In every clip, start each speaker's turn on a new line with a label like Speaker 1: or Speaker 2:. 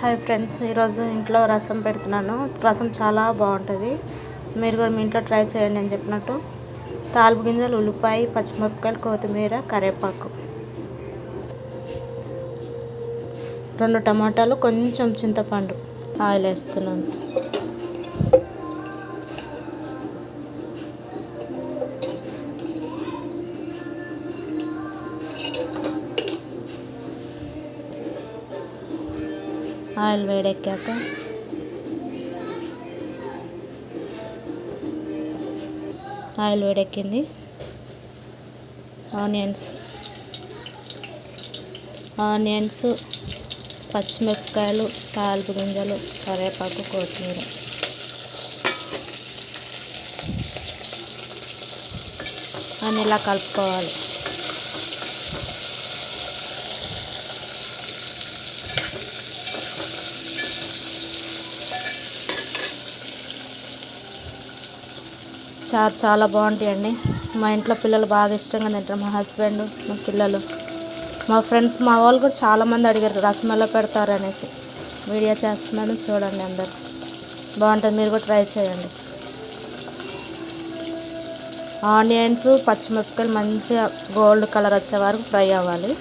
Speaker 1: Hi friends, ఈరోజు ఇంట్లో రసం పెడుతున్నాను. రసం చాలా బాగుంటుంది. మీరు కూడా మీ ఇంట్లో ట్రై చేయండి. నేను చెప్పినట్టు తాలింపు గింజలు, ఉల్లిపాయ, పచ్చిమిరపకాయలు, కొత్తిమీర, కరివేపాకు, 2 టమాటాలు, కొంచెం చింతపండు, ఆయిల్ వేస్తున్నాను. ఆయిల్ వేడెక్కాక ఆయిల్ వేడెక్కింది. ఆనియన్స్, పచ్చిమిరపకాయలు, తాలింపు గింజలు, కరివేపాకు, కొత్తిమీర అని ఇలా కలుపుకోవాలి. చాలా బాగుంటాయండి. మా ఇంట్లో పిల్లలు బాగా ఇష్టంగా తింటారు. మా హస్బెండ్, మా పిల్లలు, మా ఫ్రెండ్స్, మా వాళ్ళు కూడా చాలామంది అడిగారు రసం ఎలా పెడతారు అనేసి. వీడియో చేస్తున్నాను, చూడండి. అందరు బాగుంటుంది, మీరు కూడా ట్రై చేయండి. ఆనియన్స్, పచ్చిమిరపకాయలు మంచిగా గోల్డ్ కలర్ వచ్చే వరకు ఫ్రై అవ్వాలి.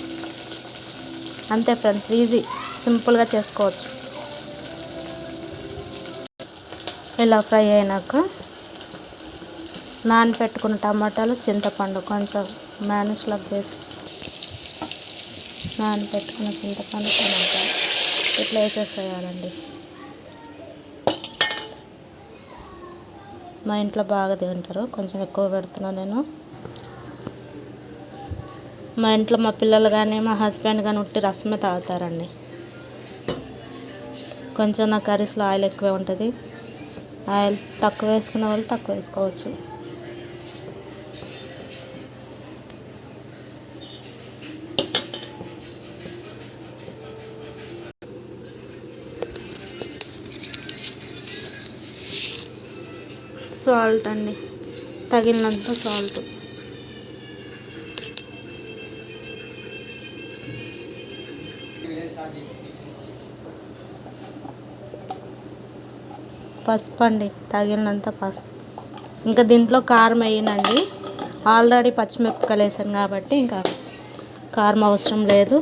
Speaker 1: అంతే ఫ్రెండ్స్, ఈజీ, సింపుల్గా చేసుకోవచ్చు. ఇలా ఫ్రై అయినాక నానబెట్టుకున్న టమాటాలు, చింతపండు కొంచెం మ్యానిష్లో చేసి నానబెట్టుకున్న చింతపండు, టమాటాలు ఇట్లా వేసేసేయాలండి. మా ఇంట్లో బాగా తింటారు, కొంచెం ఎక్కువ పెడుతున్నాను నేను. మా ఇంట్లో మా పిల్లలు కానీ మా హస్బెండ్ కానీ ఉట్టి రసమే తాగుతారండి. కొంచెం నా కర్రీస్లో ఆయిల్ ఎక్కువే ఉంటుంది. ఆయిల్ తక్కువ వేసుకునే వాళ్ళు తక్కువ వేసుకోవచ్చు. సాల్ట్ అండి, తగినంత సాల్ట్. పసుపు అండి, తగినంత పసుపు. ఇంకా దీంట్లో కారం వేయనండి, ఆల్రెడీ పచ్చిమిరపకాయలు వేసాను కాబట్టి ఇంకా కారం అవసరం లేదు.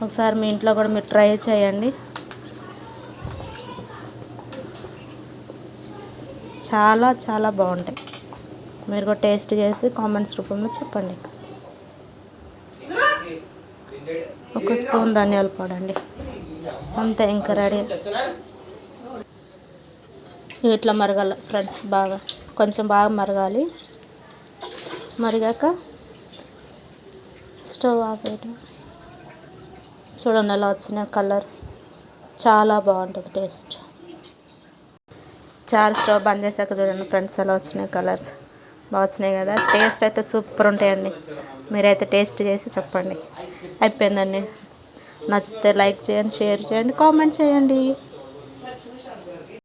Speaker 1: ఒకసారి మీ ఇంట్లో కూడా మీరు ట్రై చేయండి. చాలా బాగుంటాయి. మీరు కూడా టేస్ట్ చేసి కామెంట్స్ రూపంలో చెప్పండి. 1 స్పూన్ ధనియాల పొడి అండి, అంతే. ఇంకా రెడీ. ఇట్లా మరగాలి ఫ్రెండ్స్, కొంచెం బాగా మరగాలి. మరిగాక స్టవ్ ఆపేయడం. చూడండి ఎలా వచ్చిన కలర్, చాలా బాగుంటుంది టేస్ట్. స్టవ్ బంద్ చేశాక చూడండి ఫ్రెండ్స్ ఎలా వచ్చినాయి కలర్స్. బాగా వచ్చినాయి కదా. టేస్ట్ అయితే సూపర్ ఉంటాయండి. మీరైతే టేస్ట్ చేసి చెప్పండి. అయిపోయిందండి. నచ్చితే లైక్ చేయండి, షేర్ చేయండి, కామెంట్ చేయండి.